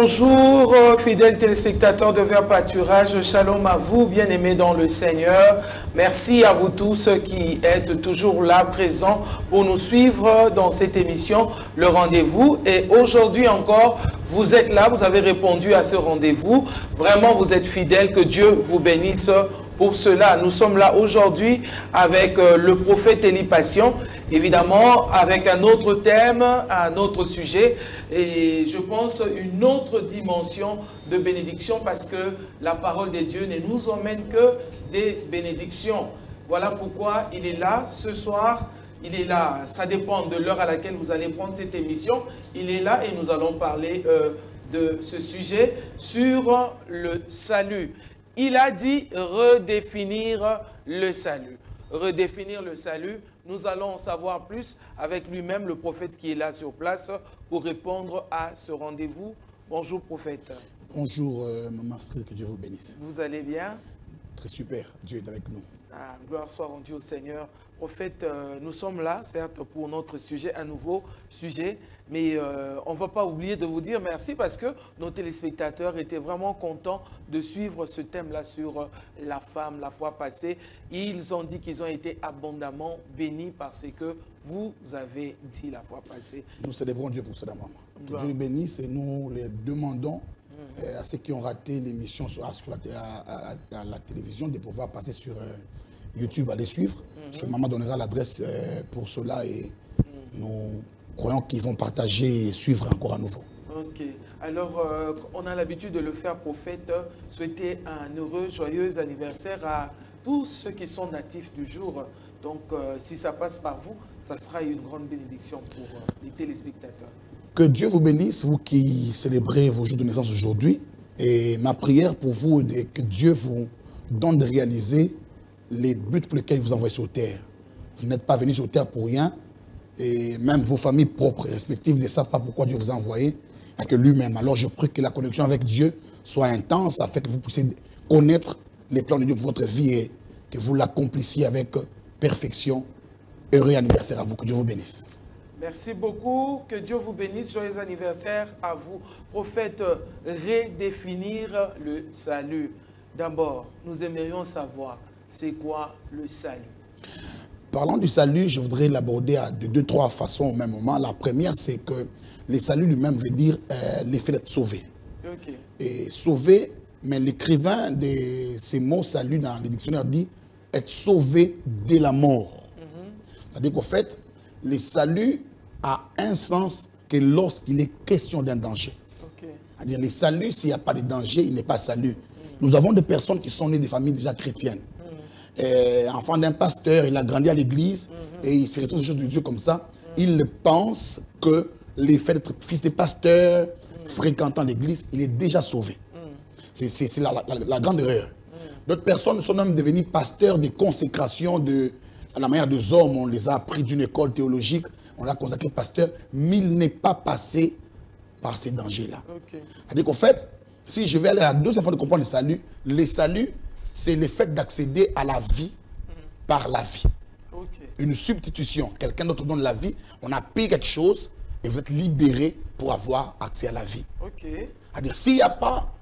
Bonjour, fidèles téléspectateurs de Vert Pâturage, shalom à vous, bien-aimés dans le Seigneur. Merci à vous tous qui êtes toujours là, présents, pour nous suivre dans cette émission, Le Rendez-vous. Et aujourd'hui encore, vous êtes là, vous avez répondu à ce rendez-vous. Vraiment, vous êtes fidèles, que Dieu vous bénisse pour cela. Nous sommes là aujourd'hui avec le prophète Élie Passion, évidemment avec un autre thème, un autre sujet et je pense une autre dimension de bénédiction parce que la parole de Dieu ne nous emmène que des bénédictions. Voilà pourquoi il est là ce soir. Il est là, ça dépend de l'heure à laquelle vous allez prendre cette émission. Il est là et nous allons parler de ce sujet sur le salut. Il a dit redéfinir le salut. Redéfinir le salut, nous allons en savoir plus avec lui-même, le prophète qui est là sur place, pour répondre à ce rendez-vous. Bonjour prophète. Bonjour Maman Astrid, que Dieu vous bénisse. Vous allez bien? Très super, Dieu est avec nous. Ah, gloire soit rendue au Seigneur. Prophète, nous sommes là, certes, pour notre sujet, un nouveau sujet, mais on ne va pas oublier de vous dire merci parce que nos téléspectateurs étaient vraiment contents de suivre ce thème-là sur la femme la fois passée. Ils ont dit qu'ils ont été abondamment bénis parce que vous avez dit la fois passée. Nous célébrons Dieu pour cela, maman. Que Dieu bénisse et nous les demandons à ceux qui ont raté l'émission sur la télévision de pouvoir passer sur YouTube à les suivre. Maman donnera l'adresse pour cela et nous croyons qu'ils vont partager et suivre encore à nouveau. Ok. Alors, on a l'habitude de le faire, prophète. Souhaiter un heureux, joyeux anniversaire à tous ceux qui sont natifs du jour. Donc, si ça passe par vous, ça sera une grande bénédiction pour les téléspectateurs. Que Dieu vous bénisse, vous qui célébrez vos jours de naissance aujourd'hui. Et ma prière pour vous est que Dieu vous donne de réaliser les buts pour lesquels vous envoyez sur terre. Vous n'êtes pas venu sur terre pour rien. Et même vos familles propres et respectives ne savent pas pourquoi Dieu vous a envoyé, et que lui-même. Alors je prie que la connexion avec Dieu soit intense afin que vous puissiez connaître les plans de Dieu pour votre vie et que vous l'accomplissiez avec perfection. Heureux anniversaire à vous, que Dieu vous bénisse. Merci beaucoup, que Dieu vous bénisse, joyeux anniversaire à vous. Prophète, redéfinir le salut. D'abord, nous aimerions savoir, c'est quoi le salut? Parlant du salut, je voudrais l'aborder de deux, trois façons au même moment. La première, c'est que le salut lui-même veut dire l'effet d'être sauvé. Okay. Et sauvé, mais l'écrivain de ces mots salut dans les dictionnaires dit être sauvé de la mort. C'est-à-dire qu'en fait, le salut a un sens que lorsqu'il est question d'un danger. Okay. C'est-à-dire le salut, s'il n'y a pas de danger, il n'est pas salut. Nous avons des personnes qui sont nées des familles déjà chrétiennes. Enfant d'un pasteur, il a grandi à l'église et il se retrouve des choses de Dieu comme ça. Il pense que l'effet d'être fils de pasteur, fréquentant l'église, il est déjà sauvé. C'est la grande erreur. D'autres personnes sont même devenues pasteurs de consécration à la manière des hommes. On les a pris d'une école théologique, on l'a consacré pasteur, mais il n'est pas passé par ces dangers-là. Okay. C'est-à-dire qu'en fait, si je vais aller à la deuxième fois de comprendre le salut, c'est le fait d'accéder à la vie par la vie. Okay. Une substitution. Quelqu'un d'autre donne la vie, on a payé quelque chose et vous êtes libéré pour avoir accès à la vie. Okay. C'est-à-dire, s'il n'y a pas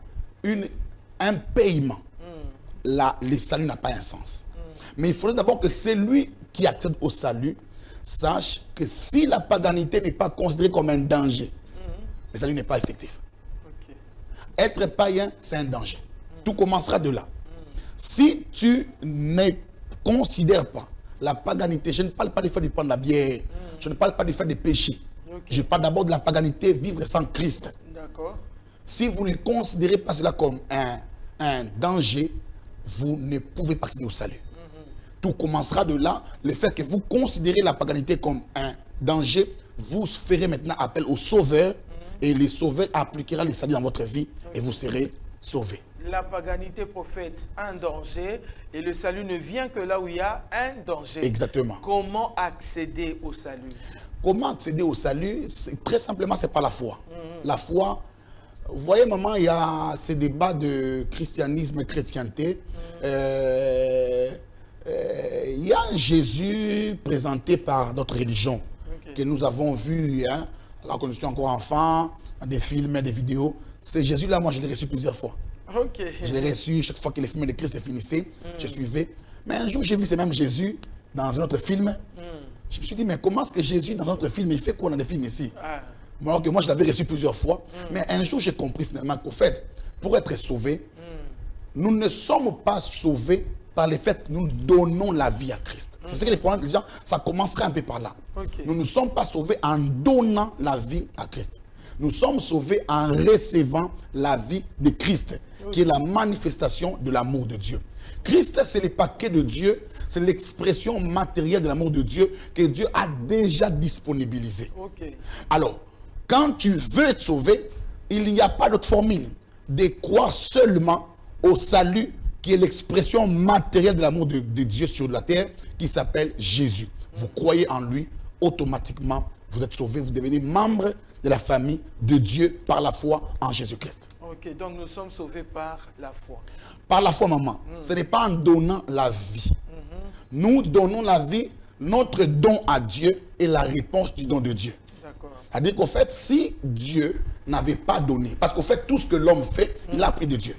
un paiement, là, le salut n'a pas un sens. Mais il faudrait d'abord que celui qui accède au salut sache que si la paganité n'est pas considérée comme un danger, le salut n'est pas effectif. Okay. Être païen, c'est un danger. Tout commencera de là. Si tu ne considères pas la paganité, je ne parle pas du fait de prendre la bière, je ne parle pas du fait de pécher. Okay. Je parle d'abord de la paganité, vivre sans Christ. D'accord. Si vous ne considérez pas cela comme un danger, vous ne pouvez pas accéder au salut. Tout commencera de là. Le fait que vous considérez la paganité comme un danger, vous ferez maintenant appel au Sauveur et le Sauveur appliquera le salut dans votre vie et vous serez sauvés. La paganité, prophète, un danger et le salut ne vient que là où il y a un danger. Exactement. Comment accéder au salut? Comment accéder au salut? Très simplement, c'est par la foi. La foi, vous voyez, maman, il y a ces débats de christianisme et chrétienté. Il y a un Jésus présenté par notre religion que nous avons vu, hein, quand nous étions encore enfants, dans des films et des vidéos. C'est Jésus-là, moi, je l'ai reçu plusieurs fois. Ok. Je l'ai reçu chaque fois que les films de Christ finissaient, je suivais. Mais un jour, j'ai vu ce même Jésus dans un autre film. Je me suis dit, mais comment est-ce que Jésus, dans un autre film, il fait quoi dans des films ici? Alors que moi, je l'avais reçu plusieurs fois. Mais un jour, j'ai compris finalement qu'au fait, pour être sauvé, nous ne sommes pas sauvés par le fait que nous donnons la vie à Christ. C'est ce que les problèmes, les gens, ça commencerait un peu par là. Nous ne sommes pas sauvés en donnant la vie à Christ. Nous sommes sauvés en recevant la vie de Christ, qui est la manifestation de l'amour de Dieu. Christ, c'est le paquet de Dieu, c'est l'expression matérielle de l'amour de Dieu que Dieu a déjà disponibilisé. Alors, quand tu veux être sauvé, il n'y a pas d'autre formule de croire seulement au salut qui est l'expression matérielle de l'amour de Dieu sur la terre, qui s'appelle Jésus. Vous croyez en lui, automatiquement, vous êtes sauvé, vous devenez membre de la famille de Dieu par la foi en Jésus-Christ. Ok, donc nous sommes sauvés par la foi. Par la foi, maman. Ce n'est pas en donnant la vie. Nous donnons la vie, notre don à Dieu est la réponse du don de Dieu. C'est-à-dire qu'au fait, si Dieu n'avait pas donné, parce qu'au fait, tout ce que l'homme fait, il a appris de Dieu.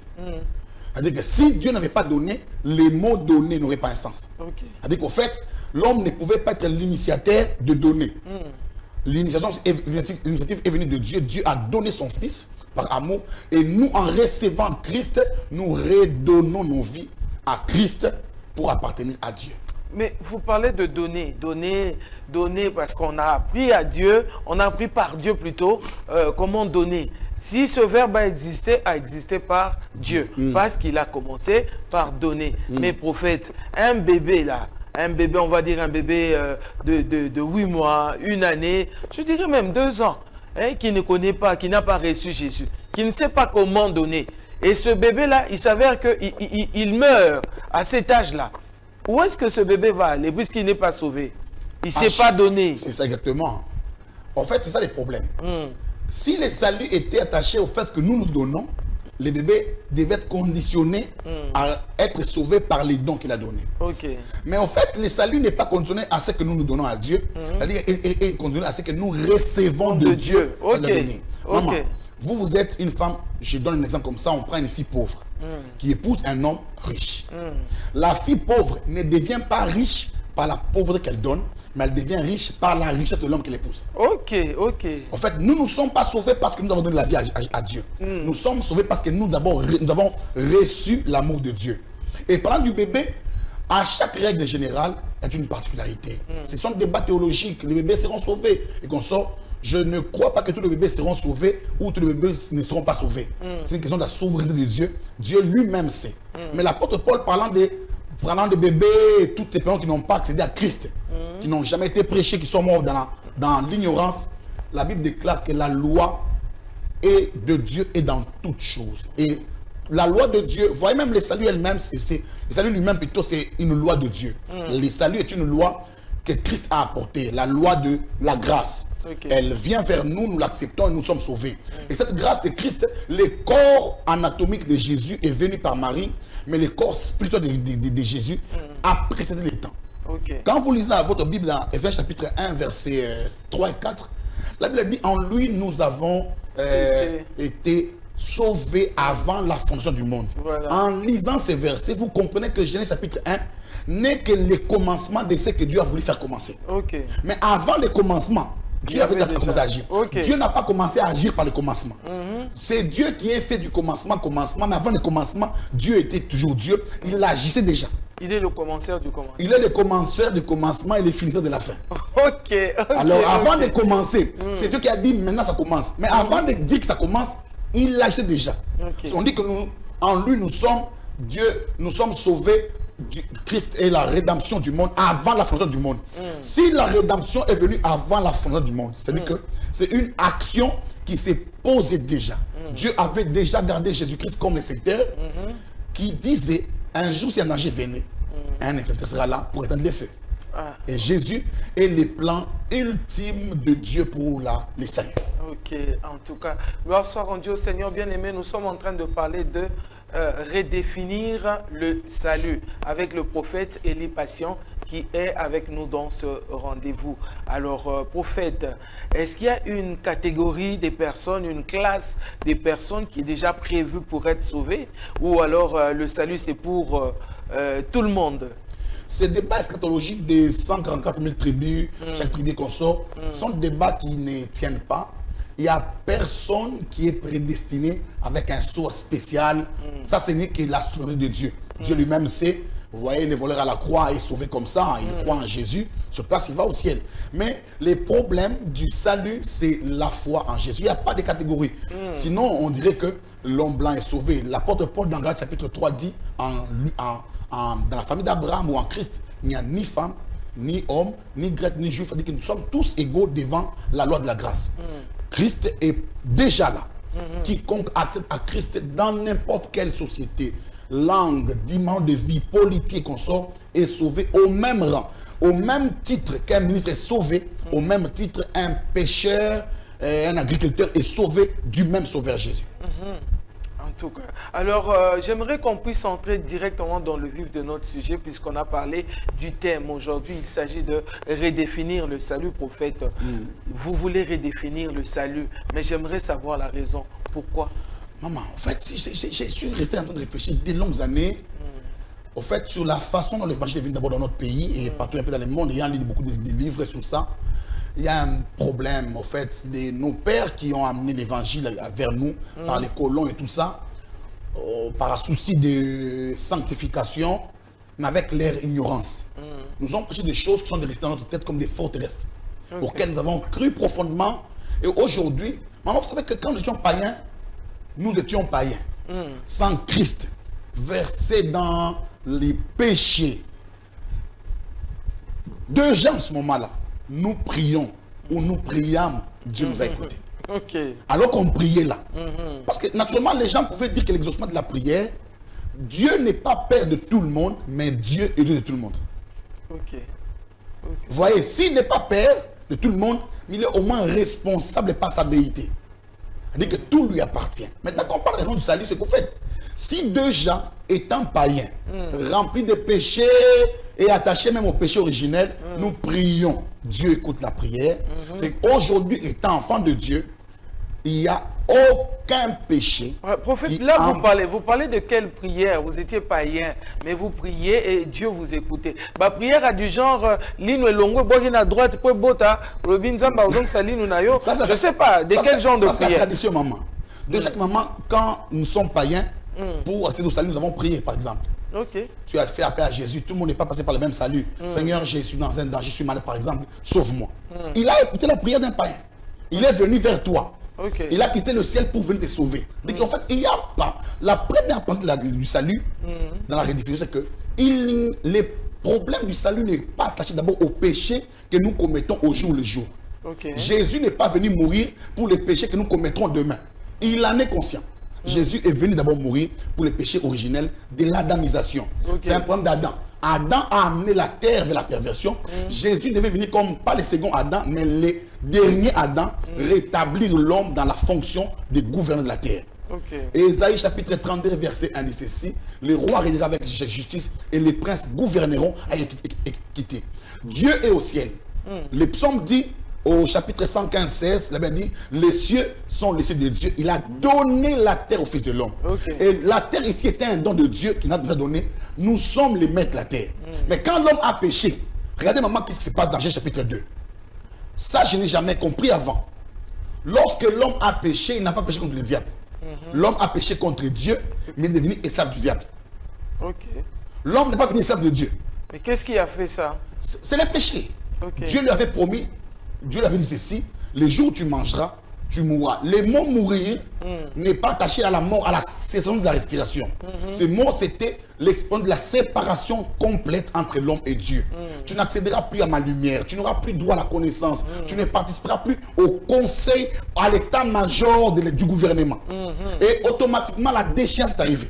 C'est-à-dire que si Dieu n'avait pas donné, les mots donnés n'auraient pas un sens. C'est-à-dire qu'au fait, l'homme ne pouvait pas être l'initiateur de donner. L'initiative est venue de Dieu. Dieu a donné son Fils par amour. Et nous, en recevant Christ, nous redonnons nos vies à Christ pour appartenir à Dieu. Mais vous parlez de donner, donner parce qu'on a appris à Dieu, on a appris par Dieu plutôt, comment donner. Si ce verbe a existé par Dieu, parce qu'il a commencé par donner. Mais prophète, un bébé là, un bébé, on va dire un bébé de 8 mois, 1 année, je dirais même 2 ans, hein, qui ne connaît pas, qui n'a pas reçu Jésus, qui ne sait pas comment donner. Et ce bébé-là, il s'avère qu'il meurt à cet âge-là. Où est-ce que ce bébé va aller puisqu'il n'est pas sauvé? Il ne s'est pas donné. C'est ça exactement. En fait, c'est ça le problème. Si le salut était attaché au fait que nous nous donnons, le bébé devait être conditionné à être sauvé par les dons qu'il a donnés. Mais en fait, le salut n'est pas conditionné à ce que nous nous donnons à Dieu, c'est-à-dire est conditionné à ce que nous recevons de Dieu. Maman, vous êtes une femme, je donne un exemple comme ça, on prend une fille pauvre qui épouse un homme riche. La fille pauvre ne devient pas riche par la pauvreté qu'elle donne, mais elle devient riche par la richesse de l'homme qu'elle épouse. En fait, nous ne sommes pas sauvés parce que nous avons donné la vie à Dieu. Nous sommes sauvés parce que nous avons reçu l'amour de Dieu. Et parlant du bébé, à chaque règle générale, il y a une particularité. Ce sont des débats théologiques, les bébés seront sauvés. Et qu'on sort, je ne crois pas que tous les bébés seront sauvés ou tous les bébés ne seront pas sauvés. C'est une question de la souveraineté de Dieu. Dieu lui-même sait. Mais l'apôtre Paul, parlant de bébés, tous les parents qui n'ont pas accédé à Christ, qui n'ont jamais été prêchés, qui sont morts dans l'ignorance, la Bible déclare que la loi est de Dieu et dans toutes choses. Et la loi de Dieu, voyez même le salut elle-même, le salut lui-même plutôt c'est une loi de Dieu. Le salut est une loi que Christ a apportée, la loi de la grâce. Elle vient vers nous, nous l'acceptons et nous sommes sauvés. Et cette grâce de Christ, le corps anatomique de Jésus est venu par Marie, mais le corps spirituel de Jésus a précédé les temps. Quand vous lisez dans votre Bible, dans Éphésiens chapitre 1, versets 3 et 4, la Bible dit, en lui nous avons été sauvés avant la fondation du monde. En lisant ces versets, vous comprenez que Genèse chapitre 1 n'est que le commencement de ce que Dieu a voulu faire commencer. Mais avant le commencement, Dieu avait déjà commencé à agir. Dieu n'a pas commencé à agir par le commencement. C'est Dieu qui a fait du commencement, mais avant le commencement, Dieu était toujours Dieu. Il agissait déjà. Il est le commenceur du commencement. Il est le commenceur du commencement et le finisseur de la fin. Alors avant de commencer, c'est Dieu qui a dit maintenant ça commence. Mais avant de dire que ça commence, il agissait déjà. On dit que nous, en lui, nous sommes sauvés. Christ est la rédemption du monde avant la fondation du monde. Si la rédemption est venue avant la fondation du monde, c'est-à-dire que c'est une action qui s'est posée déjà. Dieu avait déjà gardé Jésus-Christ comme le Seigneur qui disait un jour si un danger venait, un extincteur sera là pour éteindre les feux. Et Jésus est le plan ultime de Dieu pour les saluts. En tout cas, gloire soit rendue au Seigneur bien-aimé. Nous sommes en train de parler de redéfinir le salut avec le prophète Élie Patient qui est avec nous dans ce rendez-vous. Alors, prophète, est-ce qu'il y a une catégorie des personnes, une classe des personnes qui est déjà prévue pour être sauvées? Ou alors le salut, c'est pour tout le monde? Ces débats eschatologiques des 144 000 tribus, chaque tribu qu'on sort, sont des débats qui ne tiennent pas. Il n'y a personne qui est prédestiné avec un sort spécial. Ça, ce n'est que la souveraineté de Dieu. Dieu lui-même sait. Vous voyez, le voleur à la croix est sauvé comme ça. Il croit en Jésus. Sur place, il va au ciel. Mais les problèmes du salut, c'est la foi en Jésus. Il n'y a pas de catégorie. Sinon, on dirait que l'homme blanc est sauvé. L'apôtre Paul, dans Galates chapitre 3, dit dans la famille d'Abraham ou en Christ, il n'y a ni femme, ni homme, ni grec, ni juif. Il dit que nous sommes tous égaux devant la loi de la grâce. Christ est déjà là. Quiconque accepte à Christ dans n'importe quelle société, langue, dimension de vie, politique qu'on sort, est sauvé au même rang. Au même titre qu'un ministre est sauvé, au même titre un pêcheur, un agriculteur est sauvé du même sauveur Jésus. En tout cas. Alors, j'aimerais qu'on puisse entrer directement dans le vif de notre sujet, puisqu'on a parlé du thème. Aujourd'hui, il s'agit de redéfinir le salut, prophète. Vous voulez redéfinir le salut, mais j'aimerais savoir la raison. Pourquoi? Maman, en fait, je suis resté en train de réfléchir des longues années, au fait, sur la façon dont l'évangile est venu d'abord dans notre pays et partout un peu dans le monde. Il y a beaucoup de livres sur ça. Il y a un problème, en fait, nos pères qui ont amené l'évangile vers nous, par les colons et tout ça, par un souci de sanctification, mais avec leur ignorance. Nous avons prêché des choses qui sont restées dans notre tête comme des forteresses, auxquelles nous avons cru profondément. Et aujourd'hui, maman, vous savez que quand nous étions païens, nous étions païens, sans Christ, versés dans les péchés. Déjà en ce moment-là, nous prions ou nous priâmes, Dieu nous a écoutés. Alors qu'on priait là. Parce que naturellement, les gens pouvaient dire que l'exaucement de la prière, Dieu n'est pas père de tout le monde, mais Dieu est Dieu de tout le monde. Vous voyez, s'il n'est pas père de tout le monde, il est au moins responsable par sa déité. C'est-à-dire que tout lui appartient. Maintenant, quand on parle de raison du salut, c'est qu'au fait, si deux gens étant païens, remplis de péchés et attachés même au péché originel, nous prions. Dieu écoute la prière. C'est qu'aujourd'hui, étant enfant de Dieu, il n'y a aucun péché. Prophète, là, vous parlez de quelle prière? Vous étiez païen, mais vous priez et Dieu vous écoutait. Ma prière a du genre, Lino et Longo, Bogin à droite, puis Bota, Robin Zamba, je ne sais pas, de quel genre de prière? C'est la tradition, maman. De chaque moment, quand nous sommes païens, pour accéder au salut, nous avons prié, par exemple. Tu as fait appel à Jésus, tout le monde n'est pas passé par le même salut. Seigneur, je suis dans un danger, je suis malade, par exemple, sauve-moi. Il a écouté la prière d'un païen. Il est venu vers toi. Il a quitté le ciel pour venir te sauver. Donc en fait, il n'y a pas. La première partie du salut, dans la redéfinition, c'est que les problèmes du salut n'est pas attaché d'abord au péché que nous commettons au jour le jour. Jésus n'est pas venu mourir pour les péchés que nous commettrons demain. Il en est conscient. Jésus est venu d'abord mourir pour les péchés originels de l'adamisation. C'est un problème d'Adam. Adam a amené la terre vers la perversion. Jésus devait venir comme, pas le second Adam, mais le dernier Adam, rétablir l'homme dans la fonction de gouverneur de la terre. Ésaïe chapitre 32, verset 1 dit ceci: le roi régnera avec justice et les princes gouverneront avec équité. Dieu est au ciel. Le psaume dit, au chapitre 115, 16, la Bible dit, les cieux sont les cieux de Dieu. Il a donné la terre au Fils de l'homme. Et la terre ici était un don de Dieu qui nous a donné. Nous sommes les maîtres de la terre. Mais quand l'homme a péché, regardez maman, qu'est-ce qui se passe dans Genèse chapitre 2. Ça, je n'ai jamais compris avant. Lorsque l'homme a péché, il n'a pas péché contre le diable. L'homme a péché contre Dieu, mais il est devenu esclave du diable. L'homme n'est pas devenu esclave de Dieu. Mais qu'est-ce qui a fait ça? C'est le péché. Dieu lui avait promis, Dieu lui avait dit ceci: le jour où tu mangeras, tu mourras. Le mot mourir n'est pas attaché à la mort, à la cessation de la respiration. Ce mot, c'était l'expression de la séparation complète entre l'homme et Dieu. Tu n'accéderas plus à ma lumière, tu n'auras plus droit à la connaissance, tu ne participeras plus au conseil, à l'état-major du gouvernement. Et automatiquement, la déchéance est arrivée.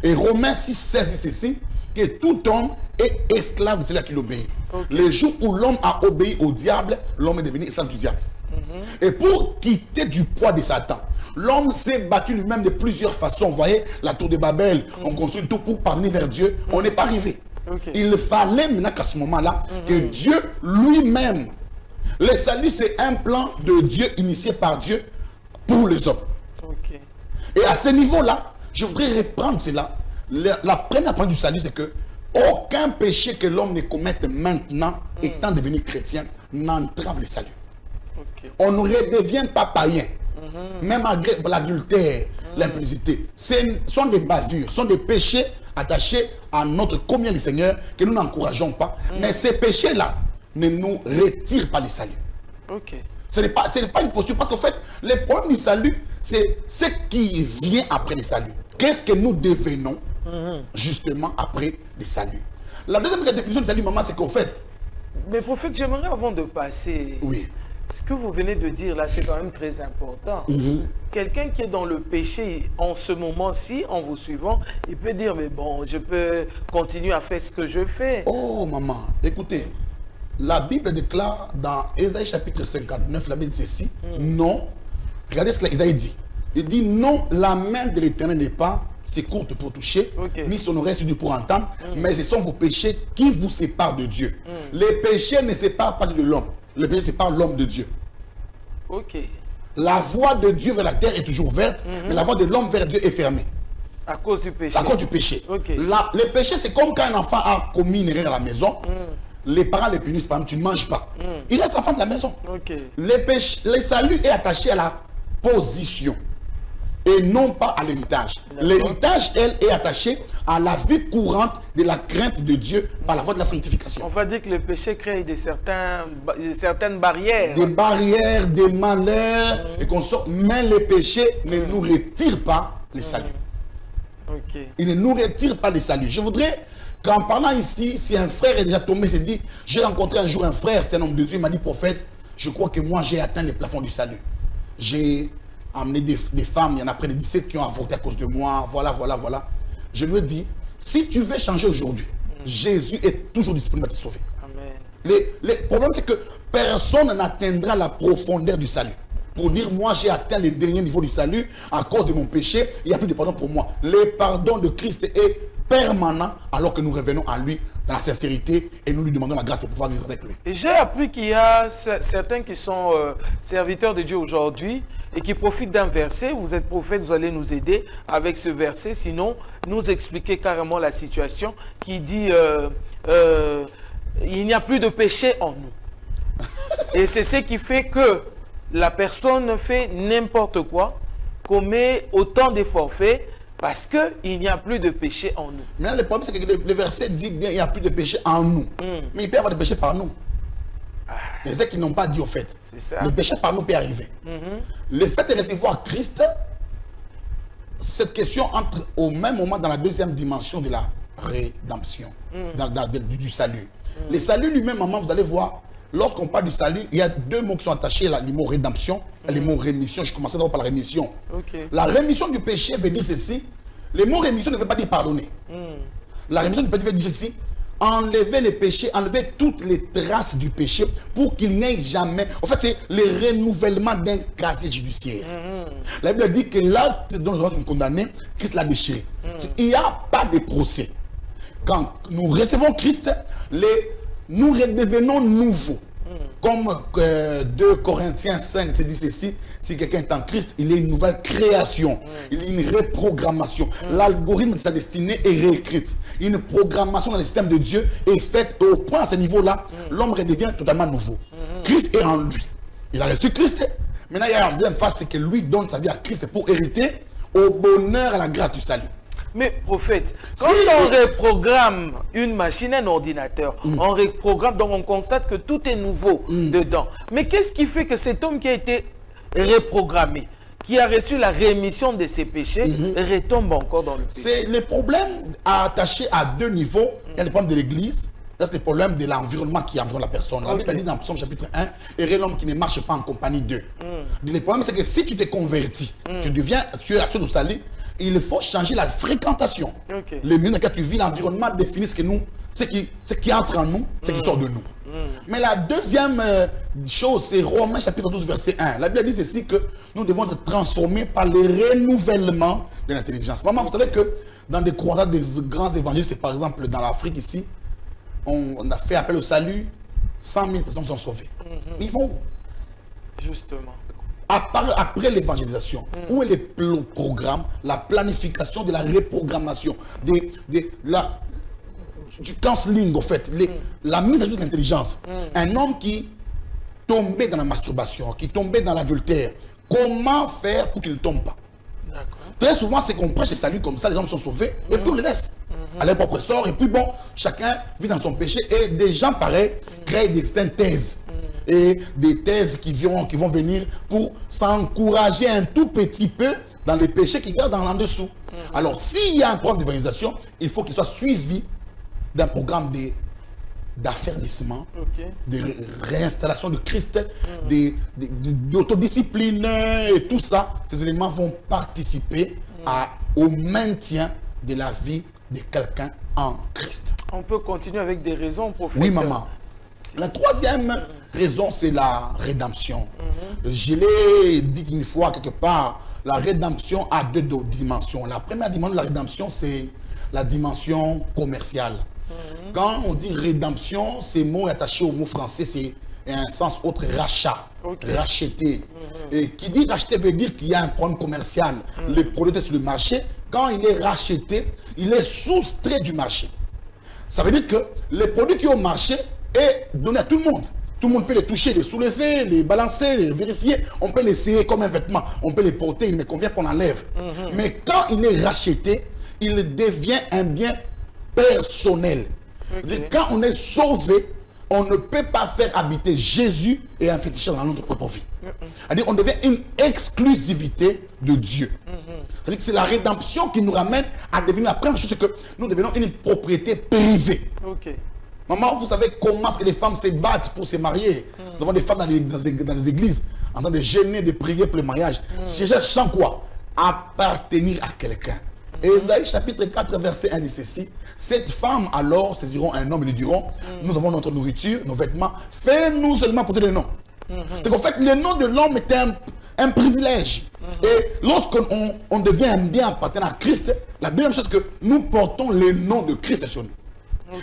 Et Romains 6, 16 dit ceci: que tout homme est esclave de celui qui l'obéit. Le jour où l'homme a obéi au diable, l'homme est devenu esclave du diable. Et pour quitter du poids de Satan, L'homme s'est battu lui-même de plusieurs façons. Vous voyez, la tour de Babel, on construit tout pour parvenir vers Dieu. On n'est pas arrivé. Il fallait maintenant qu'à ce moment-là, que Dieu lui-même, le salut c'est un plan de Dieu initié par Dieu pour les hommes. Et à ce niveau-là, je voudrais reprendre cela. La première point du salut, c'est que aucun péché que l'homme ne commette maintenant, étant devenu chrétien, n'entrave le salut. On ne redevient pas païen. Même malgré l'adultère, l'impudicité. Ce sont des bavures, sont des péchés attachés à notre communion du Seigneur que nous n'encourageons pas. Mais ces péchés-là ne nous retirent pas le salut. Ce n'est pas une posture. Parce qu'en fait, le problème du salut, c'est ce qui vient après le salut. Qu'est-ce que nous devenons justement après le salut? La deuxième définition du salut, maman, c'est qu'en fait... Mais prophète, j'aimerais avant de passer... Oui. Ce que vous venez de dire là, c'est quand même très important. Quelqu'un qui est dans le péché en ce moment-ci, en vous suivant, il peut dire, mais bon, je peux continuer à faire ce que je fais. Oh, maman, écoutez, la Bible déclare dans Ésaïe chapitre 59, la Bible dit ceci, non, regardez ce qu'Ésaïe dit. Il dit, non, la main de l'Éternel n'est pas si courte pour toucher, ni son oreille surdue pour entendre, mais ce sont vos péchés qui vous séparent de Dieu. Les péchés ne séparent pas de l'homme. Le péché sépare l'homme de Dieu. La voie de Dieu vers la terre est toujours ouverte, mais la voie de l'homme vers Dieu est fermée. À cause du péché. À cause du péché. Le péché, c'est comme quand un enfant a commis une erreur à la maison. Les parents les punissent, par exemple, tu ne manges pas. Il reste enfant de la maison. Le salut est attaché à la position et non pas à l'héritage. L'héritage, elle, est attachée à la vie courante de la crainte de Dieu par la voie de la sanctification. On va dire que le péché crée certaines barrières. Des barrières, des malheurs, et qu'on sort. Mais le péché ne nous retire pas le salut. Il ne nous retire pas le salut. Je voudrais qu'en parlant ici, si un frère est déjà tombé, s'est dit, j'ai rencontré un jour un frère, c'était un homme de Dieu, il m'a dit, prophète, je crois que moi j'ai atteint le plafond du salut. J'ai amené des femmes, il y en a près de 17 qui ont avorté à cause de moi, voilà. Je lui ai dit, si tu veux changer aujourd'hui, Jésus est toujours disponible à te sauver. Le problème, c'est que personne n'atteindra la profondeur du salut. Pour dire, moi j'ai atteint le dernier niveau du salut à cause de mon péché, il n'y a plus de pardon pour moi. Le pardon de Christ est permanent alors que nous revenons à lui dans la sincérité et nous lui demandons la grâce de pouvoir vivre avec lui. Et j'ai appris qu'il y a certains qui sont serviteurs de Dieu aujourd'hui et qui profitent d'un verset. Vous êtes prophète, vous allez nous aider avec ce verset, sinon nous expliquer carrément la situation qui dit il n'y a plus de péché en nous. Et c'est ce qui fait que la personne fait n'importe quoi, commet autant de forfaits, parce qu'il n'y a plus de péché en nous. Mais le problème, c'est que le verset dit bien qu'il n'y a plus de péché en nous. Mais il peut y avoir des péchés par nous. C'est ce qu'ils n'ont pas dit au fait. Le péché par nous peut arriver. Le fait de recevoir Christ, cette question entre au même moment dans la deuxième dimension de la rédemption, du salut. Le salut lui-même, maman, vous allez voir, lorsqu'on parle du salut, il y a deux mots qui sont attachés, les mots rédemption et les mots rémission. Je commençais d'abord par la rémission. La rémission du péché veut dire ceci. Le mot rémission ne veut pas dire pardonner. La rémission du péché veut dire ceci. Enlever les péchés, enlever toutes les traces du péché pour qu'il n'y ait jamais... En fait, c'est le renouvellement d'un casier judiciaire. La Bible dit que l'acte dont nous sommes condamnés, Christ l'a déchiré. Il n'y a pas de procès. Quand nous recevons Christ, nous redevenons nouveaux. Comme 2 Corinthiens 5 se dit ceci, si quelqu'un est en Christ, il est une nouvelle création, il est une reprogrammation. L'algorithme de sa destinée est réécrite. Une programmation dans le système de Dieu est faite au point à ce niveau-là, l'homme redevient totalement nouveau. Christ est en lui. Il a reçu Christ. Maintenant, il y a la deuxième phase, c'est que lui donne sa vie à Christ pour hériter au bonheur et à la grâce du salut. Mais prophète, quand on reprogramme une machine, un ordinateur, on reprogramme, donc on constate que tout est nouveau dedans. Mais qu'est-ce qui fait que cet homme qui a été reprogrammé, qui a reçu la rémission de ses péchés, retombe encore dans le péché? C'est le problème attaché à deux niveaux. Il y a le problème de l'Église. C'est le problème de l'environnement qui environne la personne. La Bible dit dans Psaume chapitre 1, « Heureux l'homme qui ne marche pas en compagnie d'eux ». Le problème, c'est que si tu t'es converti, tu es action au salut, il faut changer la fréquentation. Le milieu dans lequel tu vis, l'environnement définit ce qui entre en nous, ce qui sort de nous. Mais la deuxième chose, c'est Romains chapitre 12, verset 1. La Bible dit ceci que nous devons être transformés par le renouvellement de l'intelligence. Maman, vous savez que dans des croisades des grands évangélistes, par exemple dans l'Afrique ici, on a fait appel au salut, 100 000 personnes sont sauvées. Ils vont où? Justement. Après l'évangélisation, où est le programme, la planification de la reprogrammation, du counseling, en fait, la mise à jour de l'intelligence. Un homme qui tombait dans la masturbation, qui tombait dans l'adultère, comment faire pour qu'il ne tombe pas? Très souvent, c'est qu'on prêche le salut comme ça, les hommes sont sauvés, et puis on les laisse à leur propre sort, et puis bon, chacun vit dans son péché, et des gens pareils créent des thèses. Et des thèses qui vont venir pour s'encourager un tout petit peu dans les péchés qui gardent en dessous. Alors, s'il y a un programme d'évangélisation, il faut qu'il soit suivi d'un programme d'affermissement, de réinstallation de Christ, d'autodiscipline et tout ça. Ces éléments vont participer au maintien de la vie de quelqu'un en Christ. On peut continuer avec des raisons, prophète. Oui, maman. La troisième raison, c'est la rédemption. Je l'ai dit une fois quelque part, la rédemption a deux dimensions. La première dimension de la rédemption, c'est la dimension commerciale. Quand on dit rédemption, ce mot est attaché au mot français, c'est un sens autre, rachat, racheter. Et qui dit racheter veut dire qu'il y a un problème commercial. Le produit est sur le marché. Quand il est racheté, il est soustrait du marché. Ça veut dire que les produits qui sont au marché est donné à tout le monde. Tout le monde peut les toucher, les soulever, les balancer, les vérifier. On peut les essayer comme un vêtement. On peut les porter, il ne convient qu'on enlève. Mais quand il est racheté, il devient un bien personnel. Quand on est sauvé, on ne peut pas faire habiter Jésus et un féticheur dans notre propre vie. C'est-à-dire on devient une exclusivité de Dieu. C'est-à-dire que c'est la rédemption qui nous ramène à devenir la première chose, c'est que nous devenons une propriété privée. Maman, vous savez comment est-ce que les femmes se battent pour se marier? Nous avons des femmes dans les églises en train de gêner, de prier pour le mariage. Si je sens quoi? Appartenir à quelqu'un. Ésaïe chapitre 4 verset 1 dit ceci: cette femme alors saisiront un homme et lui diront, nous avons notre nourriture, nos vêtements, fais-nous seulement porter le nom. C'est qu'en fait le nom de l'homme est un privilège. Et lorsqu'on devient un bien appartenant à Christ, la deuxième chose que nous portons le nom de Christ sur nous.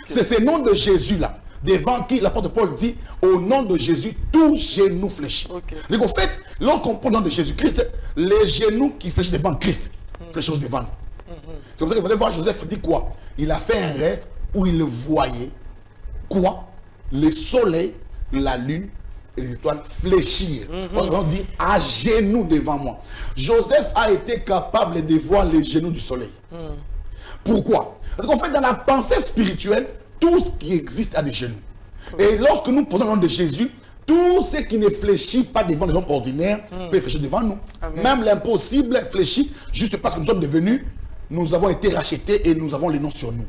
C'est ce nom de Jésus là, devant qui l'apôtre Paul dit, au nom de Jésus, tout genou fléchit. Donc en fait, lorsqu'on prend le nom de Jésus-Christ, les genoux qui fléchissent devant Christ, fléchissent devant nous. C'est comme ça que vous allez voir, Joseph dit quoi? Il a fait un rêve où il voyait quoi? Le soleil, la lune et les étoiles fléchir. On dit à genoux devant moi. Joseph a été capable de voir les genoux du soleil. Pourquoi? Parce qu'en fait, dans la pensée spirituelle, tout ce qui existe a des genoux. Et lorsque nous prenons le nom de Jésus, tout ce qui ne fléchit pas devant les hommes ordinaires peut fléchir devant nous. Même l'impossible fléchit juste parce que nous sommes devenus, nous avons été rachetés et nous avons les noms sur nous.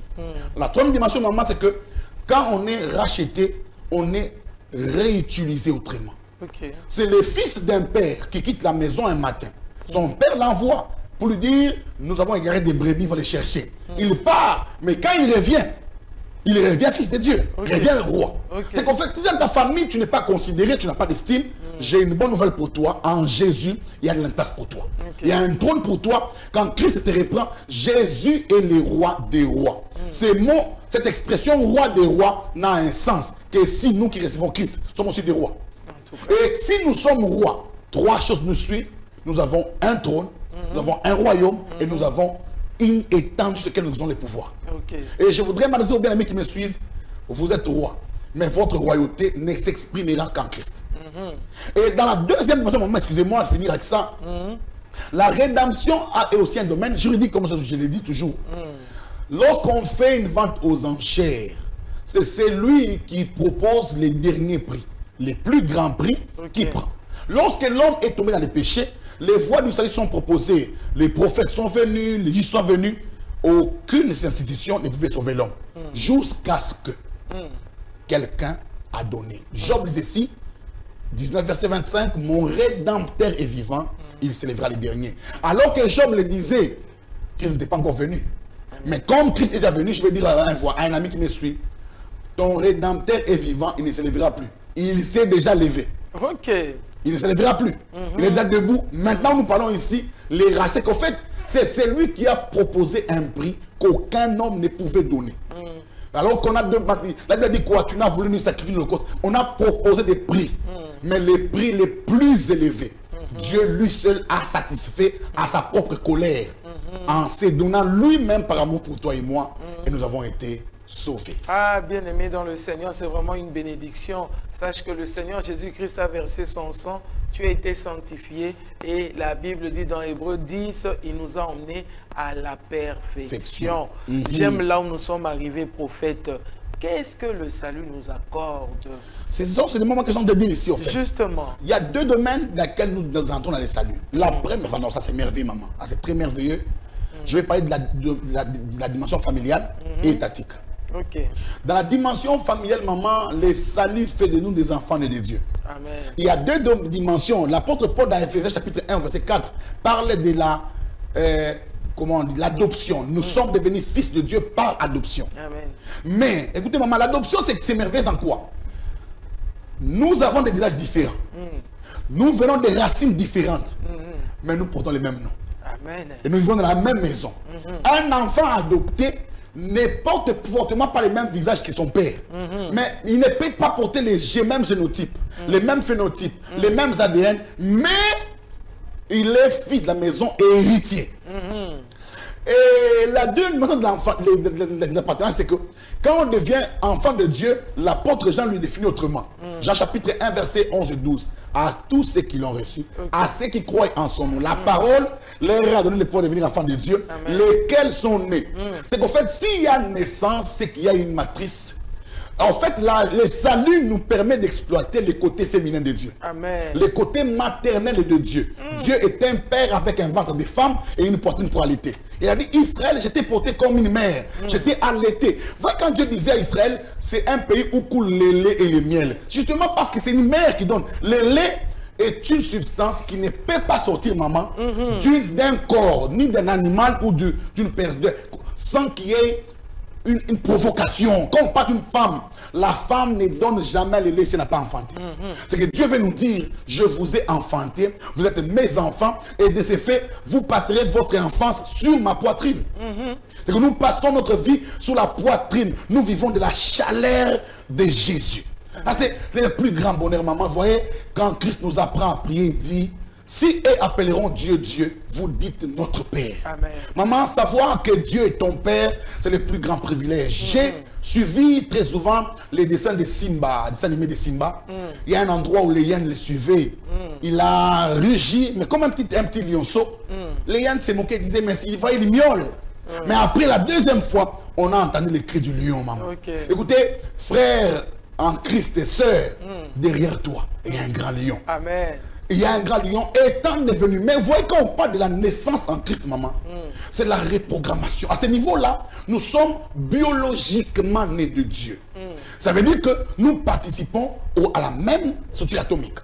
La troisième dimension, maman, c'est que quand on est racheté, on est réutilisé autrement. C'est le fils d'un père qui quitte la maison un matin. Son père l'envoie pour lui dire, nous avons égaré des brebis, il va les chercher. Il part, mais quand il revient fils de Dieu, il revient roi. C'est qu'en fait, si dans ta famille, tu n'es pas considéré, tu n'as pas d'estime, j'ai une bonne nouvelle pour toi. En Jésus, il y a une place pour toi. Il y a un trône pour toi. Quand Christ te reprend, Jésus est le roi des rois. Cette expression roi des rois n'a un sens que si nous qui recevons Christ sommes aussi des rois. Et si nous sommes rois, trois choses nous suivent. Nous avons un trône, nous avons un royaume et nous avons une étendue sur laquelle nous avons les pouvoirs. Et je voudrais m'adresser aux bien-aimés qui me suivent. Vous êtes roi, mais votre royauté ne s'exprimera qu'en Christ. Et dans la deuxième dimension, excusez-moi de finir avec ça, la rédemption est aussi un domaine juridique, comme je l'ai dit toujours. Lorsqu'on fait une vente aux enchères, c'est celui qui propose les derniers prix, les plus grands prix, qui prend. Lorsque l'homme est tombé dans les péchés, les voies du salut sont proposées, les prophètes sont venus, les juges sont venus, aucune institution ne pouvait sauver l'homme, jusqu'à ce que quelqu'un a donné. Job disait ici, 19 verset 25, mon rédempteur est vivant, il s'élèvera les derniers. Alors que Job le disait, Christ n'était pas encore venu. Mais comme Christ est déjà venu, je vais dire à un ami qui me suit, ton Rédempteur est vivant, il ne se lèvera plus. Il s'est déjà levé. Ok. Il ne se lèvera plus. Il est déjà debout. Maintenant, nous parlons ici, les rachetés. Qu'en fait, c'est celui qui a proposé un prix qu'aucun homme ne pouvait donner. Alors qu'on a demandé, la Bible dit quoi? Tu n'as voulu nous sacrifier le cause. On a proposé des prix, mais les prix les plus élevés, Dieu lui seul a satisfait à sa propre colère, en se donnant lui-même par amour pour toi et moi, et nous avons été sauvés. Ah, bien-aimé dans le Seigneur, c'est vraiment une bénédiction. Sache que le Seigneur Jésus-Christ a versé son sang, tu as été sanctifié, et la Bible dit dans Hébreux 10, il nous a emmenés à la perfection. J'aime là où nous sommes arrivés, prophète. Qu'est-ce que le salut nous accorde? C'est des moments que j'en de dire ici, en fait. Justement. Il y a deux domaines dans lesquels nous entrons dans les saluts. La première, enfin non, ça c'est merveilleux, maman. Ah, c'est très merveilleux. Je vais parler de la dimension familiale et étatique. Ok. Dans la dimension familiale, maman, le salut fait de nous des enfants de Dieu. Amen. Il y a deux dimensions. L'apôtre Paul dans Ephésiens chapitre 1, verset 4, parle de la comment on dit, l'adoption. Nous sommes devenus fils de Dieu par adoption. Amen. Mais, écoutez maman, l'adoption c'est merveilleux dans quoi? Nous avons des visages différents. Nous venons des racines différentes. Mais nous portons les mêmes noms. Amen. Et nous vivons dans la même maison. Un enfant adopté ne porte fortement pas les mêmes visages que son père. Mais il ne peut pas porter les mêmes génotypes, les mêmes phénotypes, les mêmes ADN, mais il est fils de la maison et héritier. Et la deuxième dimension de l'appartenance, c'est que quand on devient enfant de Dieu, l'apôtre Jean lui définit autrement. Jean chapitre 1, verset 11 et 12. À tous ceux qui l'ont reçu, à ceux qui croient en son nom, la parole leur a donné le pouvoir de devenir enfants de Dieu, lesquels sont nés. C'est qu'en fait, s'il y a naissance, c'est qu'il y a une matrice. En fait, le salut nous permet d'exploiter le côté féminin de Dieu. Amen. Le côté maternel de Dieu. Dieu est un père avec un ventre de femme et une poitrine pour allaiter. Il a dit, Israël, j'étais porté comme une mère. J'étais allaité. Vous voyez, quand Dieu disait à Israël, c'est un pays où coule le lait et le miel. Justement parce que c'est une mère qui donne. Le lait est une substance qui ne peut pas sortir, maman, d'un corps, ni d'un animal ou d'une personne, sans qu'il y ait une provocation. Quand on parle d'une femme, la femme ne donne jamais le lait si elle n'a pas enfanté. C'est que Dieu veut nous dire, je vous ai enfanté, vous êtes mes enfants, et de ce fait, vous passerez votre enfance sur ma poitrine. C'est que nous passons notre vie sur la poitrine. Nous vivons de la chaleur de Jésus. C'est le plus grand bonheur, maman. Vous voyez, quand Christ nous apprend à prier, il dit, si eux appelleront Dieu, Dieu, vous dites notre Père. Amen. Maman, savoir que Dieu est ton Père, c'est le plus grand privilège. J'ai suivi très souvent les dessins de Simba, les dessins animés de Simba. Il y a un endroit où les hyènes le suivaient. Il a rugi, mais comme un petit lionceau. Les hyènes se moquaient, disaient, mais il voyait les miaules. Mais après la deuxième fois, on a entendu les cris du lion, maman. Écoutez, frère en Christ et sœur, derrière toi, il y a un grand lion. Amen. Il y a un grand lion étant devenu. Mais vous voyez, quand on parle de la naissance en Christ, maman, c'est la reprogrammation. À ce niveau-là, nous sommes biologiquement nés de Dieu. Ça veut dire que nous participons à la même structure atomique.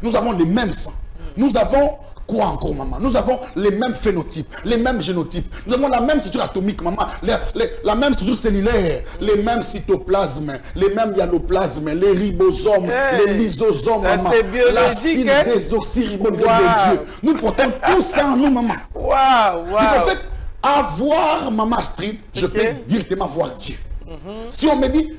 Nous avons les mêmes sangs. Nous avons quoi encore, maman? Nous avons les mêmes phénotypes, les mêmes génotypes. Nous avons la même structure atomique, maman. La même structure cellulaire, les mêmes cytoplasmes, les mêmes hyaloplasmes, les ribosomes, les lysosomes, maman. L'acide désoxyribonurique de Dieu. Nous portons tout ça en nous, maman. Donc en fait, avoir maman Astrid, je peux directement voir Dieu. Si on me dit,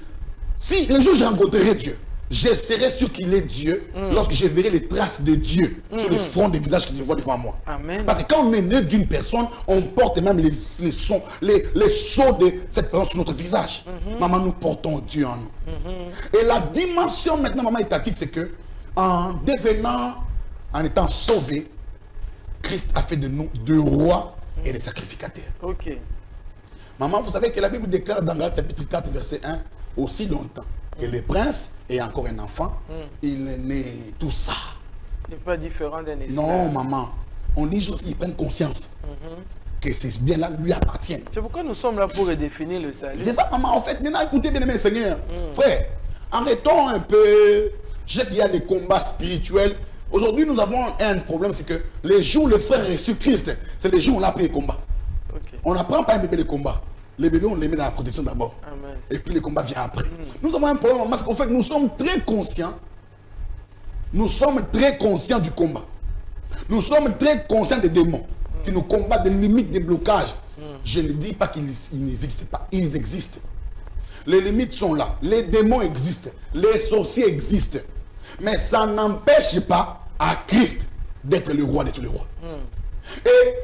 si le jour je rencontrerai Dieu, je serai sûr qu'il est Dieu lorsque je verrai les traces de Dieu sur le front des visages que je vois devant moi. Amen. Parce que quand on est né d'une personne, on porte même les sons, les sceaux de cette personne sur notre visage. Maman, nous portons Dieu en nous. Et la dimension maintenant, maman, étatique, c'est que en devenant, en étant sauvé, Christ a fait de nous deux rois et des sacrificateurs. Maman, vous savez que la Bible déclare dans Galates chapitre 4, verset 1, aussi longtemps que le prince est encore un enfant, il est né tout ça. Il n'est pas différent d'un esclave. Non, maman. On dit juste qu'ils prennent conscience que ces biens-là lui appartiennent. C'est pourquoi nous sommes là pour redéfinir le salut. C'est ça, maman. En fait, maintenant, écoutez bien, mes seigneurs. Frère, arrêtons un peu. Je sais qu'il y a des combats spirituels. Aujourd'hui, nous avons un problème, c'est que les jours où le frère est sur Christ, c'est les jours où on a pris les combats. On n'apprend pas à aimer les combats. Les bébés, on les met dans la protection d'abord. Et puis le combat vient après. Nous avons un problème parce qu'en fait, nous sommes très conscients. Nous sommes très conscients du combat. Nous sommes très conscients des démons qui nous combattent, des limites, des blocages. Je ne dis pas qu'ils n'existent pas. Ils existent. Les limites sont là. Les démons existent. Les sorciers existent. Mais ça n'empêche pas à Christ d'être le roi de tous les rois. Et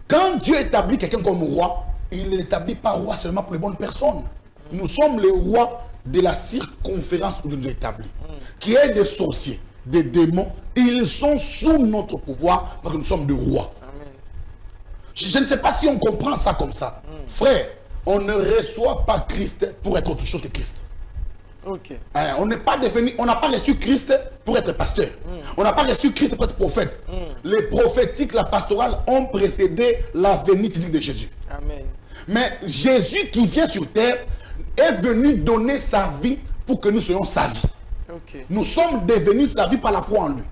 quand Dieu établit quelqu'un comme roi, il ne l'établit pas roi seulement pour les bonnes personnes. Nous sommes les rois de la circonférence où Dieu nous a établis. Qui est des sorciers, des démons, ils sont sous notre pouvoir parce que nous sommes des rois. Je ne sais pas si on comprend ça comme ça. Frère, on ne reçoit pas Christ pour être autre chose que Christ. On n'est pas devenu, on n'a pas reçu Christ pour être pasteur. On n'a pas reçu Christ pour être prophète. Les prophétiques, la pastorale ont précédé la venue physique de Jésus. Mais Jésus qui vient sur terre est venu donner sa vie pour que nous soyons sa vie. Nous sommes devenus sa vie par la foi en lui.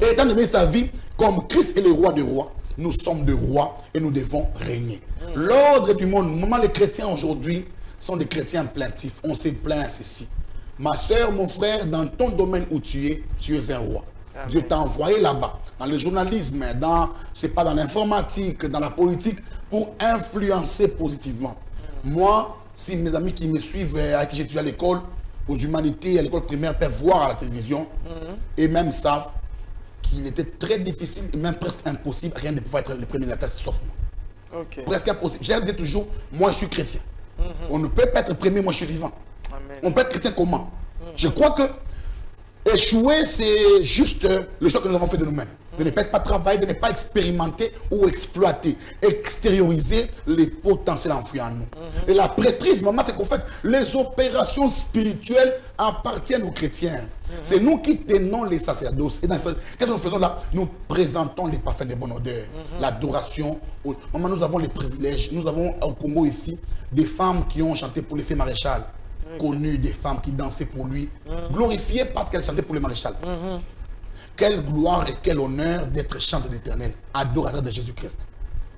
Et étant donné sa vie, comme Christ est le roi des rois, nous sommes des rois et nous devons régner. L'ordre du monde, moment les chrétiens aujourd'hui sont des chrétiens plaintifs. On s'est plaint ceci. Ma soeur, mon frère, dans ton domaine où tu es un roi. Dieu t'a envoyé là-bas, dans le journalisme, dans, je sais pas, dans l'informatique, dans la politique, pour influencer positivement. Moi, si mes amis qui me suivent, à qui j'étudie à l'école, aux humanités, à l'école primaire, peuvent voir à la télévision, et même savent qu'il était très difficile, et même presque impossible, à rien de pouvoir être le premier de la classe, sauf moi. Presque impossible. J'ai dit toujours, moi je suis chrétien. On ne peut pas être premier, moi je suis vivant. On peut être chrétien comment? Je crois que échouer, c'est juste le choix que nous avons fait de nous-mêmes. De ne pas travailler, de ne pas expérimenter ou exploiter, extérioriser les potentiels enfouis en nous. Et la prêtrise, maman, c'est qu'en fait, les opérations spirituelles appartiennent aux chrétiens. C'est nous qui tenons les sacerdoces. Et qu'est-ce que nous faisons là? Nous présentons les parfums de bonne odeur, l'adoration. Maman, nous avons les privilèges. Nous avons au Congo ici des femmes qui ont chanté pour les fées maréchal. Connues, des femmes qui dansaient pour lui, glorifiées parce qu'elles chantaient pour le maréchal. Quelle gloire et quel honneur d'être chant de l'Éternel, adorateur de Jésus-Christ.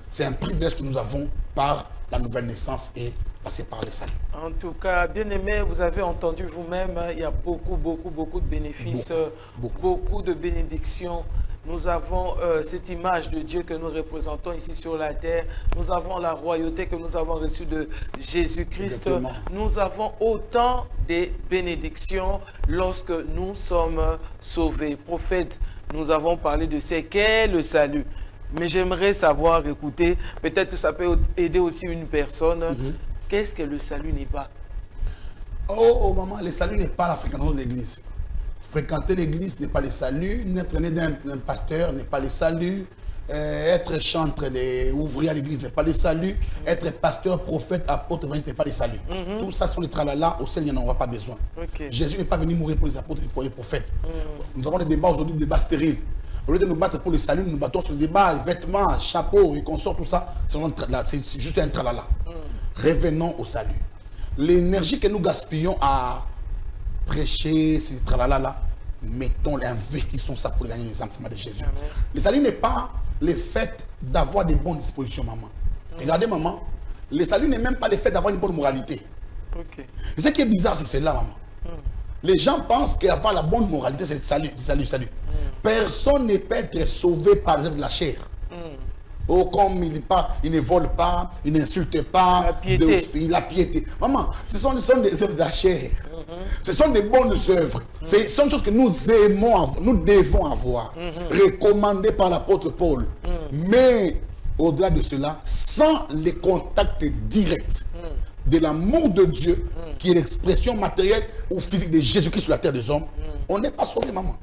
C'est un privilège que nous avons par la nouvelle naissance et passer par le salut. En tout cas, bien aimé, vous avez entendu vous-même, il y a beaucoup de bénéfices, beaucoup de bénédictions. Nous avons cette image de Dieu que nous représentons ici sur la terre. Nous avons la royauté que nous avons reçue de Jésus-Christ. Nous avons autant de bénédictions lorsque nous sommes sauvés. Prophète, nous avons parlé de ce qu'est le salut. Mais j'aimerais savoir, écoutez, peut-être que ça peut aider aussi une personne. Qu'est-ce que le salut n'est pas? Oh maman, le salut n'est pas la fréquentation de l'église. Fréquenter l'église n'est pas le salut, n'être né d'un pasteur n'est pas le salut, être chantre, ouvrier à l'église n'est pas le salut, être pasteur, prophète, apôtre, évangéliste n'est pas le salut. Tout ça sont les tralala, au ciel il n'y en aura pas besoin. Jésus n'est pas venu mourir pour les apôtres et pour les prophètes. Nous avons des débats aujourd'hui, des débats stériles. Au lieu de nous battre pour le salut, nous nous battons sur le débat, vêtements, chapeaux et consorts, tout ça, c'est juste un tralala. Revenons au salut. L'énergie que nous gaspillons à prêcher, ces tralala, mettons, investissons ça pour gagner les âmes de Jésus. Le salut n'est pas le fait d'avoir des bonnes dispositions, maman. Regardez, maman, le salut n'est même pas le fait d'avoir une bonne moralité. Et ce qui est bizarre, c'est cela, maman. Les gens pensent qu'avoir la bonne moralité, c'est le salut. Personne ne peut être sauvé par les œuvres de la chair. Oh, comme il ne vole pas, il n'insulte pas, la piété. Maman, ce sont des œuvres de la chair. Ce sont des bonnes œuvres. Ce sont des choses que nous aimons, nous devons avoir. Recommandées par l'apôtre Paul. Mais au-delà de cela, sans les contacts directs de l'amour de Dieu, qui est l'expression matérielle ou physique de Jésus-Christ sur la terre des hommes, on n'est pas sauvé, maman.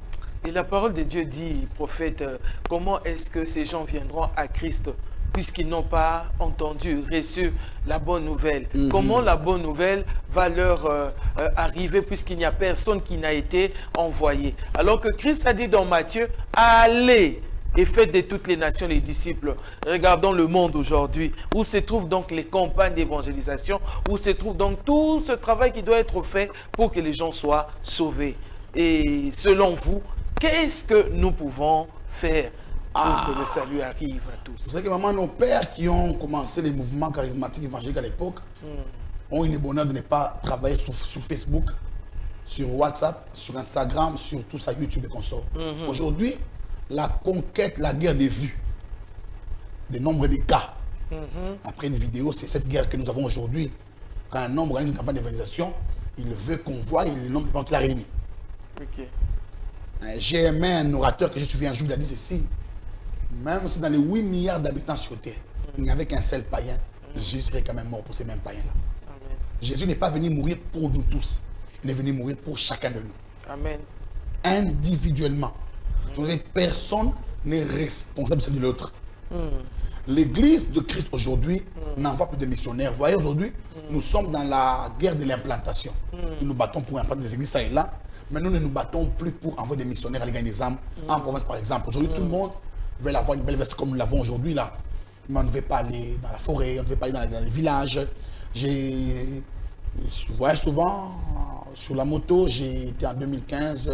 Et la parole de Dieu dit, prophète, comment est-ce que ces gens viendront à Christ puisqu'ils n'ont pas entendu, reçu la bonne nouvelle? Comment la bonne nouvelle va leur arriver puisqu'il n'y a personne qui n'a été envoyé? Alors que Christ a dit dans Matthieu, allez et faites de toutes les nations les disciples. Regardons le monde aujourd'hui, où se trouvent donc les campagnes d'évangélisation, où se trouve donc tout ce travail qui doit être fait pour que les gens soient sauvés. Et selon vous, qu'est-ce que nous pouvons faire? pour que le salut arrive à tous. Vous savez que maman, nos pères qui ont commencé les mouvements charismatiques évangéliques à l'époque ont eu le bonheur de ne pas travailler sur Facebook, sur WhatsApp, sur Instagram, sur tout ça, YouTube et consorts. Aujourd'hui, la conquête, la guerre des vues, des nombres de cas. Après une vidéo, c'est cette guerre que nous avons aujourd'hui. Quand un homme organise une campagne d'évangélisation, il veut qu'on voie et le nombre de gens qu'il a réunis. J'ai aimé un orateur que j'ai suivi un jour, il a dit ceci. Même si dans les 8 milliards d'habitants sur Terre, il n'y avait qu'un seul païen, Jésus serait quand même mort pour ces mêmes païens-là. Jésus n'est pas venu mourir pour nous tous. Il est venu mourir pour chacun de nous. Amen. Individuellement. Personne n'est responsable de l'autre. L'église de Christ aujourd'hui n'envoie plus de missionnaires. Vous voyez, aujourd'hui, nous sommes dans la guerre de l'implantation. Nous nous battons pour implanter des églises ça et là, mais nous ne nous battons plus pour envoyer des missionnaires à gagner des âmes en province, par exemple. Aujourd'hui, tout le monde veut avoir une belle veste comme nous l'avons aujourd'hui là. Mais on ne veut pas aller dans la forêt, on ne veut pas aller dans les villages. Vous voyez souvent sur la moto, j'ai été en 2015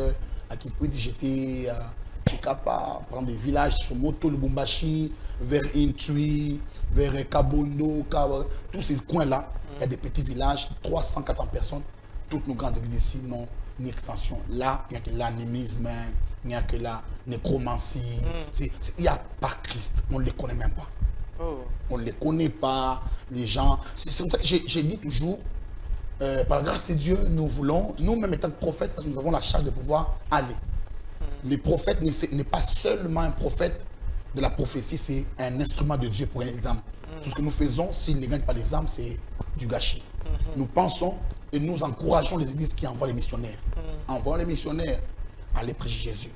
à Kikwit, j'étais à Chikapa, prendre des villages sur moto, Lubumbashi, vers Intui, vers Kabondo, tous ces coins-là. Il y a des petits villages, 300, 400 personnes. Toutes nos grandes églises ici n'ont ni extension. Là, il n'y a que l'animisme, il n'y a que la nécromancie. Il n'y a pas Christ, on ne les connaît même pas. On ne les connaît pas, les gens. C'est comme ça que j'ai dit toujours, par la grâce de Dieu, nous voulons, nous-mêmes étant prophètes, parce que nous avons la charge de pouvoir aller. Le prophète n'est pas seulement un prophète de la prophétie, c'est un instrument de Dieu pour gagner les âmes. Tout ce que nous faisons, s'il ne gagne pas les âmes, c'est du gâchis. Nous pensons et nous encourageons les églises qui envoient les missionnaires. Envoyons les missionnaires à aller prêcher Jésus.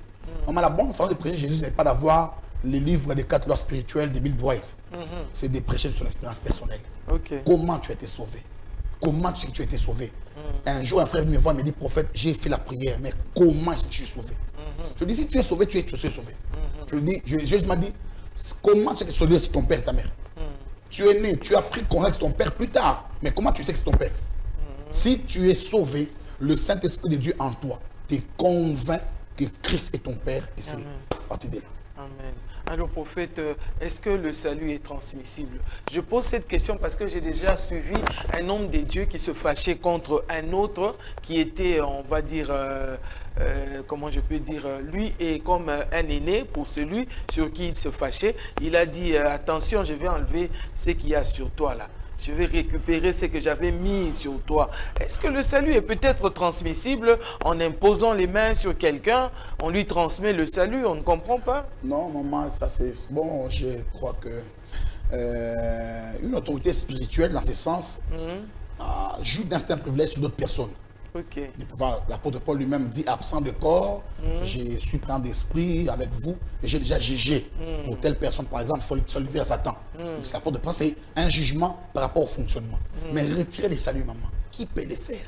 La bonne façon de prêcher Jésus, ce n'est pas d'avoir les livres des 4 lois spirituelles de Bill Bright. C'est de prêcher de son expérience personnelle. Comment tu as été sauvé? Comment tu sais que tu as été sauvé? Un jour, un frère me voit et me dit, prophète, j'ai fait la prière, mais comment est-ce que tu es sauvé? Je lui dis, si tu es sauvé, tu es sauvé. Je lui dis, Jésus m'a dit, comment tu sais que sauvé c'est ton père et ta mère? Tu es né, tu as appris qu'on reste ton père plus tard, mais comment tu sais que c'est ton père? Si tu es sauvé, le Saint-Esprit de Dieu en toi te convainc que Christ est ton père et c'est parti de là. Amen. Alors prophète, est-ce que le salut est transmissible? Je pose cette question parce que j'ai déjà suivi un homme de Dieu qui se fâchait contre un autre qui était, on va dire, comment je peux dire, lui est comme un aîné pour celui sur qui il se fâchait. Il a dit, attention, je vais enlever ce qu'il y a sur toi là. Je vais récupérer ce que j'avais mis sur toi. Est-ce que le salut est peut-être transmissible en imposant les mains sur quelqu'un? On lui transmet le salut, on ne comprend pas? Non, maman, ça c'est bon. Je crois que une autorité spirituelle, dans ce sens, joue d'instinct privilège sur d'autres personnes. L'apôtre Paul lui-même dit, absent de corps, je suis plein d'esprit avec vous et j'ai déjà jugé pour telle personne, par exemple, il faut le livrer à Satan. L'apôtre Paul, c'est un jugement par rapport au fonctionnement. Mais retirer les saluts, maman, qui peut les faire?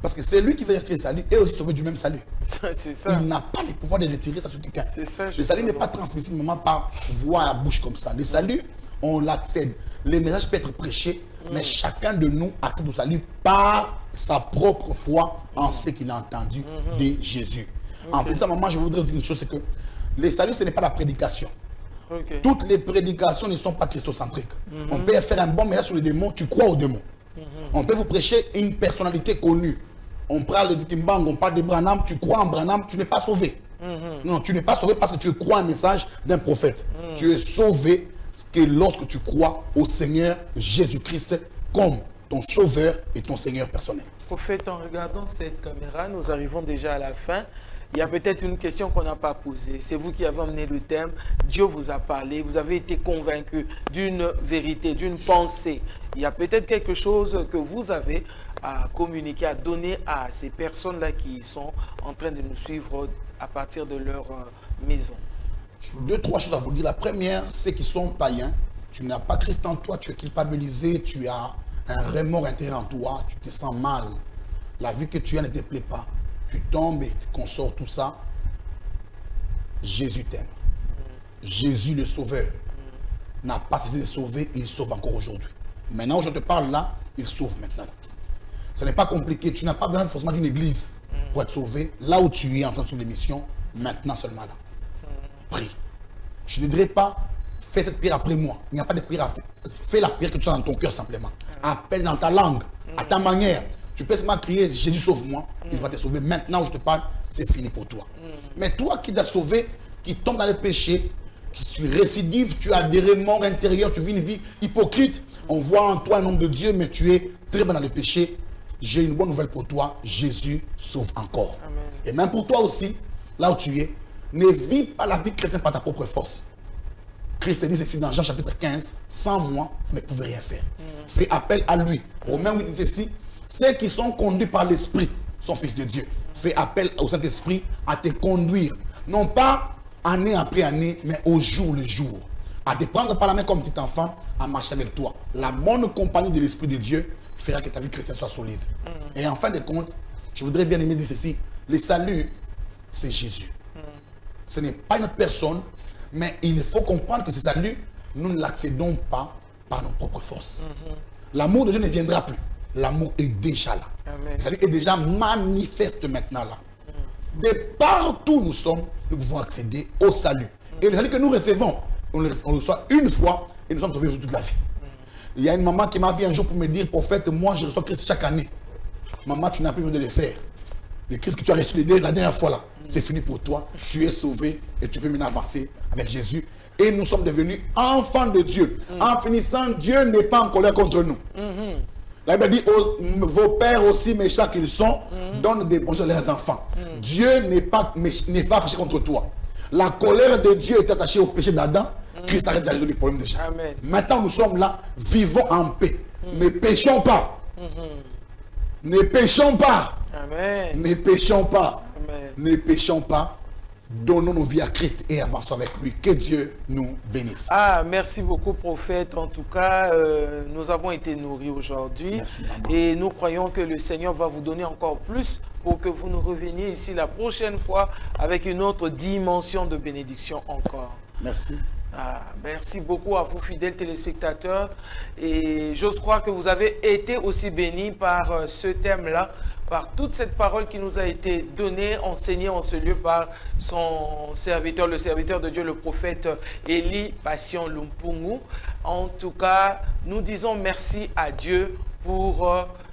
Parce que c'est lui qui veut retirer le salut et aussi sauver du même salut. C'est ça. Il n'a pas le pouvoir de retirer ça sur quelqu'un. Le salut n'est pas transmissible, maman, par voix à la bouche comme ça. Le salut, on l'accède. Le message peut être prêché, mais chacun de nous accède au salut par sa propre foi en ce qu'il a entendu de Jésus. En fait, ça, maman, je voudrais dire une chose, c'est que le salut, ce n'est pas la prédication. Toutes les prédications ne sont pas christocentriques. On peut faire un bon message sur les démons, tu crois aux démons. On peut vous prêcher une personnalité connue. On parle de Timbang, on parle de Branham, tu crois en Branham, tu n'es pas sauvé. Non, tu n'es pas sauvé parce que tu crois un message d'un prophète. Tu es sauvé que lorsque tu crois au Seigneur Jésus-Christ comme ton sauveur et ton Seigneur personnel. Prophète, en regardant cette caméra, nous arrivons déjà à la fin. Il y a peut-être une question qu'on n'a pas posée. C'est vous qui avez amené le thème. Dieu vous a parlé. Vous avez été convaincu d'une vérité, d'une pensée. Il y a peut-être quelque chose que vous avez à communiquer, à donner à ces personnes-là qui sont en train de nous suivre à partir de leur maison. 2, 3 choses à vous dire. La première, c'est qu'ils sont païens. Tu n'as pas Christ en toi, tu es culpabilisé, tu as un remords intérieur en toi, tu te sens mal. La vie que tu as ne te plaît pas. Tu tombes et tu consors tout ça. Jésus t'aime. Jésus le Sauveur n'a pas cessé de sauver, il sauve encore aujourd'hui. Maintenant où je te parle là, il sauve maintenant. Ce n'est pas compliqué, tu n'as pas besoin forcément d'une église pour être sauvé. Là où tu es en train de suivre l'émission, maintenant seulement là. Prie. je ne dirais pas, fais cette prière après moi. Il n'y a pas de prière à faire. Fais la prière que tu as dans ton cœur simplement. Appelle dans ta langue, à ta manière. Tu peux seulement crier, Jésus sauve-moi, il va te sauver. Maintenant où je te parle, c'est fini pour toi. Mais toi qui t'as sauvé, qui tombe dans le péché, qui tu récidives, tu as des remords intérieurs, tu vis une vie hypocrite, on voit en toi un homme de Dieu, mais tu es très bien dans le péché. J'ai une bonne nouvelle pour toi, Jésus sauve encore. Amen. Et même pour toi aussi, là où tu es, ne vis pas la vie chrétienne par ta propre force. Christ dit ceci dans Jean chapitre 15, sans moi, vous ne pouvez rien faire. Fais appel à lui. Romains 8 dit ceci, ceux qui sont conduits par l'Esprit sont fils de Dieu. Fais appel au Saint-Esprit à te conduire. Non pas année après année, mais au jour le jour. À te prendre par la main comme petit enfant, à marcher avec toi. La bonne compagnie de l'Esprit de Dieu fera que ta vie chrétienne soit solide. Et en fin de compte, je voudrais bien aimer dire ceci. Le salut, c'est Jésus. Ce n'est pas une autre personne, mais il faut comprendre que ce salut, nous ne l'accédons pas par nos propres forces. L'amour de Dieu ne viendra plus. L'amour est déjà là. Amen. Le salut est déjà manifeste maintenant là. De partout où nous sommes, nous pouvons accéder au salut. Et le salut que nous recevons, on le reçoit une fois et nous sommes sauvés toute la vie. Il y a une maman qui m'a vu un jour pour me dire, prophète, moi je reçois Christ chaque année. Maman, tu n'as plus besoin de le faire. Le Christ que tu as reçu la dernière fois là, c'est fini pour toi. Tu es sauvé et tu peux maintenant avancer avec Jésus. Et nous sommes devenus enfants de Dieu. En finissant, Dieu n'est pas en colère contre nous. La Bible dit, vos pères aussi méchants qu'ils sont, donnent des bonjours à leurs enfants. Dieu n'est pas fâché contre toi. La colère de Dieu est attachée au péché d'Adam. Christ a résolu le problème déjà. Amen. Maintenant, nous sommes là, vivons en paix. Ne péchons pas. Ne péchons pas. Amen. Ne péchons pas. Amen. Ne péchons pas. Donnons nos vies à Christ et avançons avec lui. Que Dieu nous bénisse. Ah, merci beaucoup, prophète. En tout cas, nous avons été nourris aujourd'hui. Merci, maman. Et nous croyons que le Seigneur va vous donner encore plus pour que vous nous reveniez ici la prochaine fois avec une autre dimension de bénédiction encore. Merci. Ah, merci beaucoup à vous, fidèles téléspectateurs. Et j'ose croire que vous avez été aussi bénis par ce thème-là, par toute cette parole qui nous a été donnée, enseignée en ce lieu par son serviteur, le serviteur de Dieu, le prophète Élie Passion Lumpungu. En tout cas, nous disons merci à Dieu pour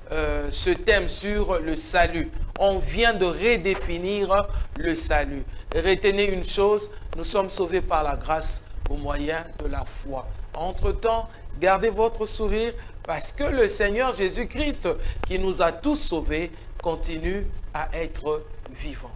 ce thème sur le salut. On vient de redéfinir le salut. Retenez une chose, nous sommes sauvés par la grâce au moyen de la foi. Entre-temps, gardez votre sourire parce que le Seigneur Jésus-Christ, qui nous a tous sauvés, continue à être vivant.